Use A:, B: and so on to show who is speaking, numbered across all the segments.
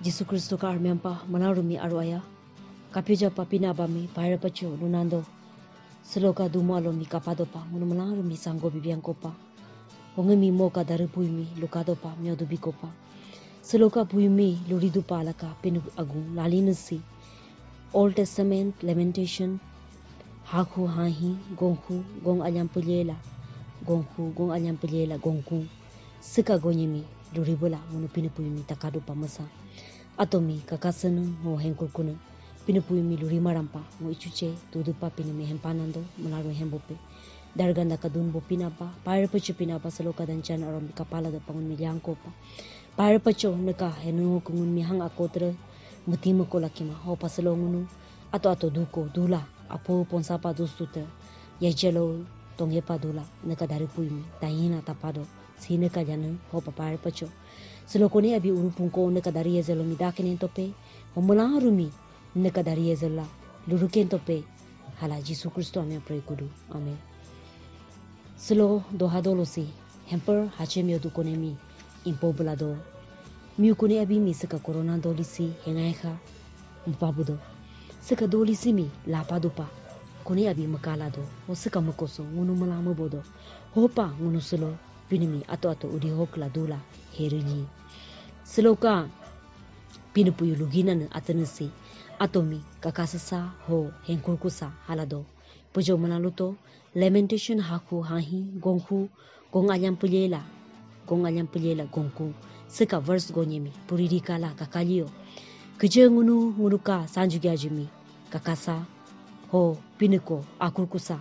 A: Yesu Kristo ka armyampa manarumi aruaya. Kapioja pa pinabami para pacho nunando. Seloka dumalo mi kapadopa munu manarumi sanggo bibiangko pa. Ongemi moka dari puimi lukadopa miodubiko pa. Seloka puimi luridupa alaka pinu agung lalinasi. Old Testament Lamentation Haku hahi gongku gong alyam pulela. Gongku gong alyam pulela gongku. Seka gonyemi luribola munu pinu puimi takadopa masa. Atomi kakasana mo henkurkuna. Pinupuimi lurimarampa mo ichuche tudupa pinimi hempanando malaru hembope. Darganda kadunbo pinapa para pacho pinapa saloka dancan arom kapala da pangun milyangko pa. Para pacho naka henu kungun mihang akotra mutima ko lakima ho pasalongunu ato duko dula apo ponsapa dustuta yajelo tongyepa dula naka dari puimi tayina tapado sine ka jana ho para pacho. Selokone abi urupungko naka dari yajelo midakinen tope homularumi neka dari Yezola luruken tope hala Yesus Kristo ame pray kudu amen. Selo dohadolosi hemper hachem yodu konemi impobulado miu kone abi mi seka corona dolisi hengaika mpabudo seka dolisi mi lapadupa kone abi makalado o seka makoso ngunu malama bodo hopa ngunu selo pinimi ato udi hokla dula herili seloka pinupuyu luginan atenesi atomi kakasasa ho henkurkusa halado pujo manaluto lamentation haku hahi gongku gong alyam pulela gongku seka verse gonyemi puririkala kakalio keje ngunu ka sanjugyajumi kakasa ho piniko akurkusa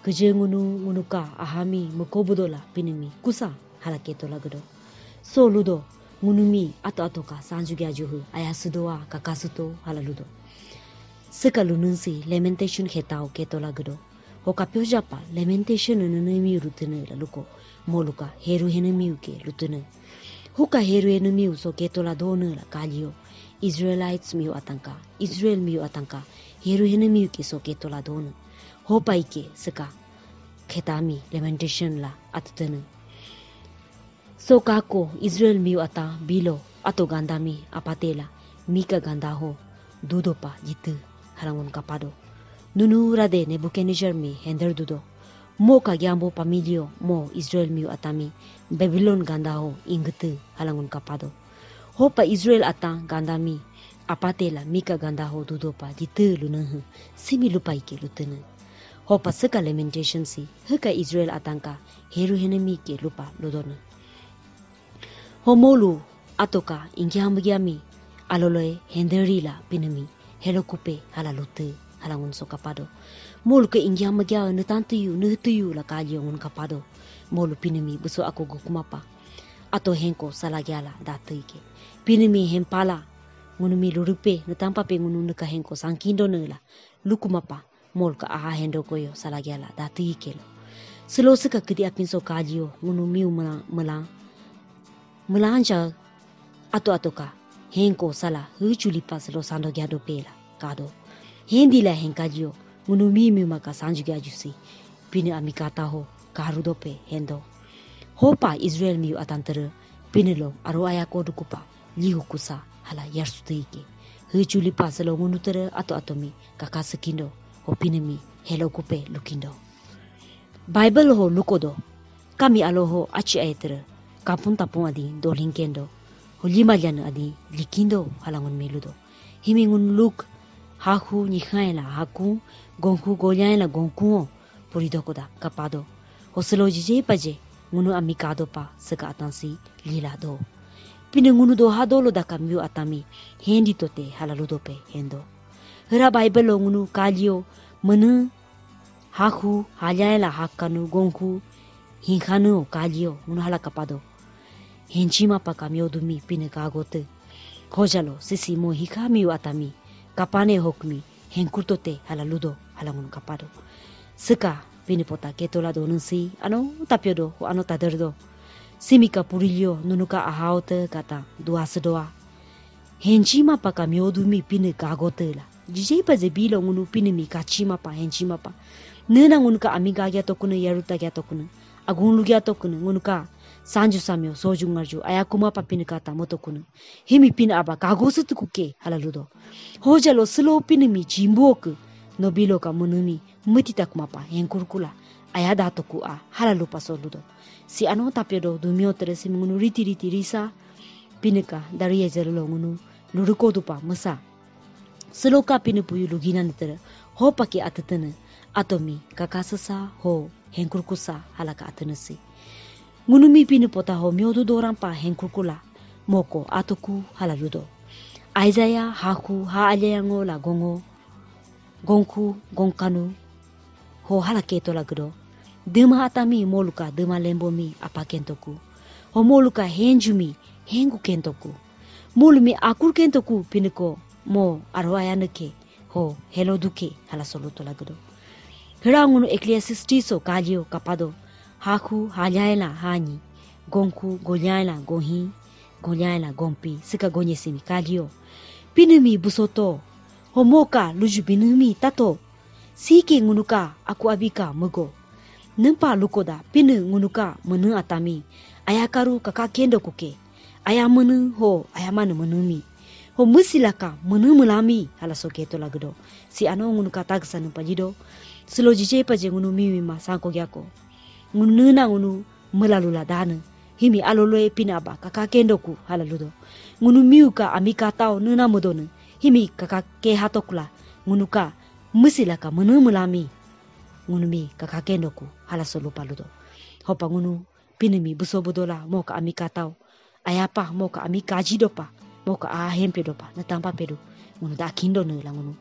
A: keje ngunu ka ahami mukobudola pinimi kusa halaketo lagdo so ludo ngunumi ato ka sanjugyajuhu ayasudoa kakasuto halaludo sekalununsi lamentation hetao ketolagdo hokapyo japa lamentation nunumi rutene laluko moluka heru henemiuke lutene huka heru henemiu so ketola dona la kalio Israelites miu atanka Israel miu atanka heru henemiuke so ketola dona hopaike seka ketami lamentation la atutene so kako Israel miu ata bilo ato gandami apatela mika gandaho dudopa jitu halangon kapado nunu rade Nebuchadnezzar mi hender dudo mo kagyambo pamilio mo Israel miu atami Babylon gandaho ingete halangon kapado hopa Israel ata gandami apatela mika gandaho dudopa jitu lunahu simi lupaike lutene hopa seka lamentation si heka Israel atanka heru henemi ke lupa lodona homolu atoka ingyamgyami aloloe henderila pinami helokupe halalute halangun so kapado molu ke ingyamgya nutantuyu la kalyo ngun kapado molu pinami buso ako gukumapa ato henko salagyala datuike pinami hempala ngunumi lurupe nutampa pe ngunu nuka henko sangkindo nela lukumapa mol ka aha hendo koyo salagyala datuike lo selo seka kidi apin so kalyo ngunu miu melanja ato ka henko sala huchulipa selo sando gyado pela kado hendila henkajo ngunu mimi maka sanju gyajusi pini amikata ho karudope hendo hopa Israel miu atantere pinelo aro ayako dukupa lihukusa hala yarsuteike huchulipa selo ngunu tere ato-atomi kakasekindo ho pinemi hello kupe lukindo Bible ho lukodo kami alo ho achi aitere kapun tapung adi dolingkendo hulima jan adi likindo halangon meludo himingun luk haku nikhaila haku gongku golyaila gongku puridokoda kapado hoselo jije paje ngunu amikado pa seka atansi lila do pine ngunu do hadolo da kamyu atami hendi tote halaludo pe hendo hera Bible lo ngunu kalio menu haku halyaila hakanu gongku hinkhanu kalio ngunu hala kapado henchima pa kamyo dumi pine kagote hojalo sisi mo hikami atami kapane hokmi henkurtote halaludo halangun kapado seka pine pota ketola donunsi ano tapiodo ho ano taderdo simika purilio nunuka ahaote kata duasedoa henchima pa kamyo dumi pine kagote la jije pa zebilo ngunu pine mi kachima pa henchima pa nena ngunu ka amiga gya tokune yaruta gya tokune agung lugya to kun ngunuka sanju samyo soju ngarju ayakuma papin kata moto kun himi pin aba kagosut kuke halaludo hojalo slow pin mi jimbok nobilo ka munumi mutita kumapa henkurkula ayada to ku a halalu pasoludo si ano tapedo dumio teresi ngunu riti risa pinika dariye jerlo ngunu luruko dupa masa seloka pinupuyu lugina nitere ho pake atatana atomi kakasasa ho henkurkusa halaka atanasi ngunumi pinupota ho myodu doran pa henkurkula moko atoku halaludo aizaya haku ha alyango la gonku gonkanu ho halaketo lagdo dema atami moluka dema lembomi apakentoku ho moluka henjumi hengu kentoku mulumi akur kentoku piniko mo arwayanake ho hello duke hala soluto lagdo hirangunu ecclesiastiso kalio kapado haku halyaila hani gonku golyaila gohi golyaila gompi sika gonyesimi kalio pinumi busoto ho moka luju pinumi tato sike ngunuka aku abika mugo nempa lukoda pinu ngunuka menu atami ayakaru kakakendo kuke ayamanu ho ayamanu menumi ho musilaka menu mulami hala soketo lagdo si ano ngunuka tagsanu pajido slojiche paje ngunu miwi ma sanko gyako ngunu na ngunu mulalula dana himi aloloe pinaba kakakendo ku hala ludo ngunu miuka amika tao nuna modone himi kakake hatokula ngunuka musilaka menu mulami ngunumi kakakendo ku hala solo paludo hopa ngunu pinimi busobodola moka amika tao ayapa moka amika jidopa moka ahempe dopa na tampa pedo ngunu da kindo ne la ngunu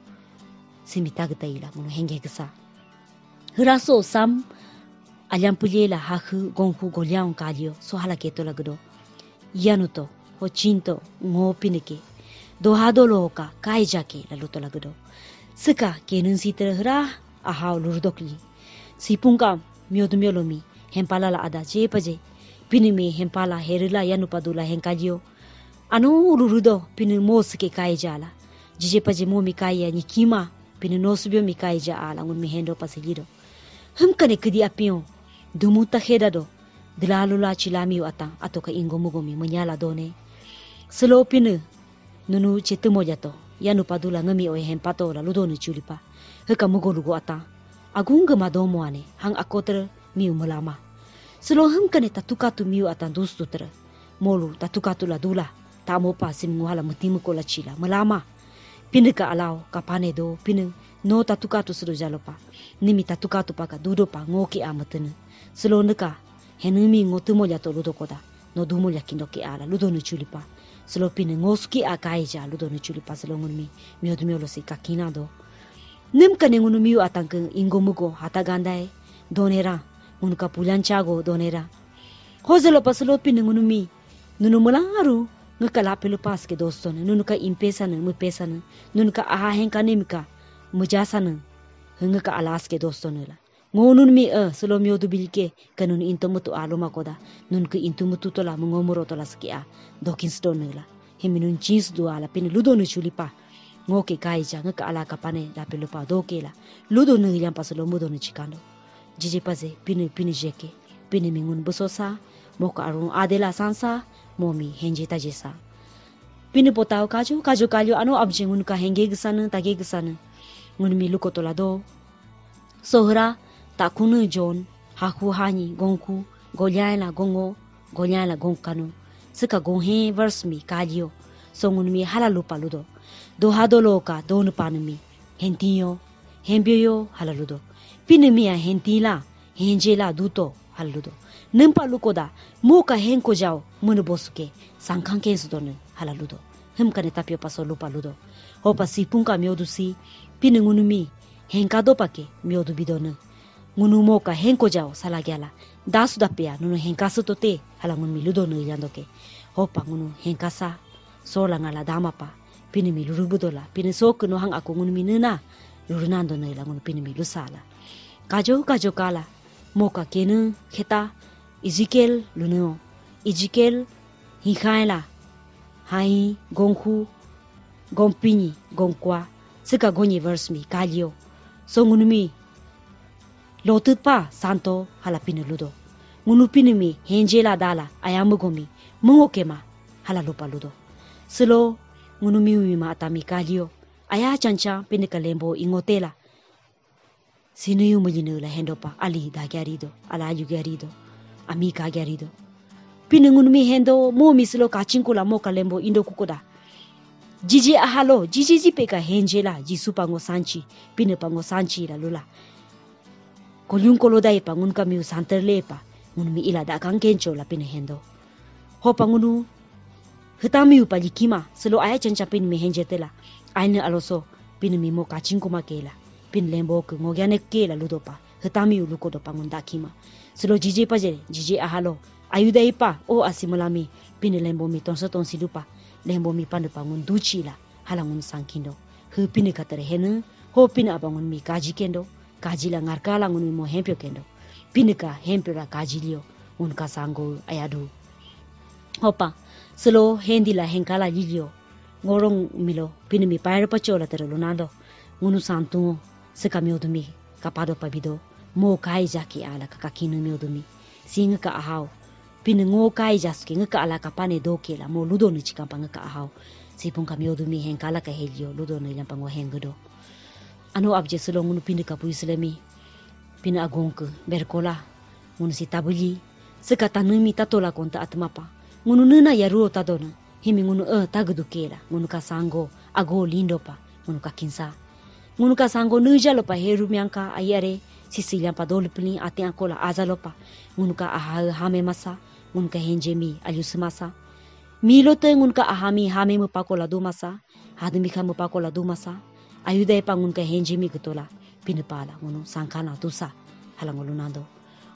A: simita getaila ngunu henge gesa hiraso sam alyampulela hahu gonku golyaung kalio so hala keto lagdo yanuto ho chinto ngopinike dohadolo ka kaijake la luto lagdo sika kenun sitere hira ahaw lurdokli sipungka myodumiolomi hempala la ada jepaje pinimi hempala herila yanupadula henkalio ano ururudo pinu moske kaijala jijepaje momi kaya nikima pinu nosubio mi kaija ala ngun mi hendo pasilido humkane kidi apio dumuta hedado dilalula chilamiu ata atoka ingomugomi menyala done selo pinu nunu chetumo jato yanupadula ngami oi hempato la ludonu chulipa heka mugolugo ata agunga madomo ane hang akoter miu mulama selo humkane tatukatu miu ata dustutra molu tatukatu la dula tamo pasim nguhala mutimu kola chila mulama pinika alao kapane do pinu no tatukatu sudo jalopa nimi tatukatu paka dudo pa ngoki amatene selo neka henumi ngotumo jato ludo koda no dumo yakindo ke ala ludo nu chulipa selo pinu ngoski akaija ludo nu chulipa selo ngunmi miodmiolo si kakina do nim kane ngunu miu atang ingomugo hatagandai donera ngunuka pulanchago donera hozelo paselo pinu ngunu mi nunu mulangaru ngakala pelu pas ke dostone nunuka impesana mupesana nunuka aha henkanemika mujasana ngaka alas ke dostone la ngonun mi selo miodu bilke kanun intomutu aloma koda nunuka intumutu tola mngomoro tola skia dokin stone la heminun chis do ala pin ludo nu chulipa ngoke kaija ngaka ala kapane la pelu pa dokela ludo nu yam paselo mudo nu chikando jiji paze pini jeke pini mingun busosa moka arun adela sansa momi henje tajesa pini potao kajo kalyo ano abjengun ka henge gisana tage gisana ngun mi lukotola do sohra takunu jon haku hani gonku golyaila gongo golyaila gonkanu sika gonhe verse mi kalyo songun mi halalu paludo do hadolo ka don panmi hentiyo hembyo halaludo pini mi hentila henjela duto halaludo nempa lukoda moka henko jao munu bosuke sangkanke sudone halaludo hemkane tapio paso lupa ludo hopa sipungka miodusi pinu ngunumi henkado pake miodu bidone ngunu moka henko jao salagyala dasu dapia nunu henkasu tote halangun mi ludo no yandoke hopa ngunu henkasa sola ngala damapa pinu mi lurubudola pinu sok no hang aku ngunu mi nena lurunando no ilangun pinu mi lusala kajo kala moka kenu kheta Ezekiel luno Ezekiel hikaila hai gonku gompini gonkwa sika gonye verse mi kalio songunumi lotut pa santo halapino ludo ngunu pinimi henjela dala ayamugomi mungokema hala lupa ludo selo ngunu miwi ma atami kalio aya chancha pinika lembo ingotela sinu yu mulinu la hendopa ali da gyarido ala yu gyarido ami ka gyarido pinungunu mi hendo mo mislo kachinkula mo kalembo indo kukoda jiji ahalo jiji peka henjela jisu pango sanchi pine pango sanchi la lula kolyung kolodai pangun kamiu santerle pa ngun mi ila da kang kencho la pine hendo ho pangunu hitamiu pa likima selo aya chancha pin mi henjetela aina aloso pin mi mo kachinkuma kela pin lembo ko ngogyane kela ludopa hitamiu lukodo pangun dakima selo jiji paje jiji ahalo ayudai pa o asimulami pin lembo mi tonso tonsilupa lembo mi pandu pangun duchi la halangun sangkindo hu pini katere henu ho pini abangun mi kaji kendo kaji la ngarkala ngun mi mo hempyo kendo pini ka hempyo la kaji lio unka sango ayadu hopa selo hendi la henkala lilio ngorong milo pini mi paira pachola tere lunando ngunu santu sekami odumi kapado pabido mo kai jaki ala kakakinu mi odumi singa ka ahau pini ngo kai jaski ngaka ala kapane doke la mo ludo ni chika panga ka ahau sipung kami odumi henkala ka helio ludo ni lampango hengodo ano abje selo ngunu pini ka puislemi pini agongku berkola ngunu si tabuli sekata numi tatola konta atmapa ngunu nuna ya ruo tadona himi ngunu tagudu kela ngunu ka sango ago lindo pa ngunu ka kinsa ngunu ka sango nujalo pa heru mianka ayare sisilia pa dolpini ate akola azalopa ngunu ka aha hame masa ngun ka henjemi alusmasa milote ngun ka ahami hame mo pakola dumasa hadmi kha mo pakola dumasa ayuda pa ngun ka henjemi getola pinapala ngunu sangkana tusa halangolunando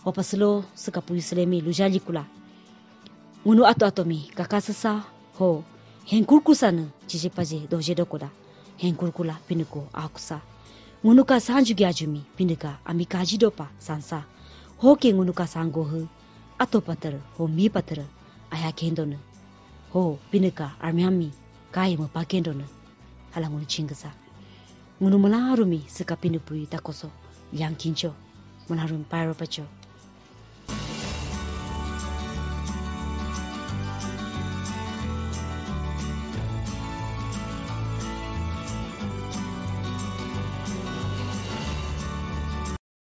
A: opaslo sekapuislemi lujali kula ngunu ato-atomi kakasasa ho henkurkusana chijipaje doje dokoda henkurkula pinuko akusa ngunu ka sanju gyajumi pinuka amikaji dopa sansa hoke ngunu ka sango hu ato patar ho mi patar aya kendona ho pinika armiami kai mo pakendona halangun chingasa ngunu mala harumi sika pinupui takoso yang kincho mala harum pyro pacho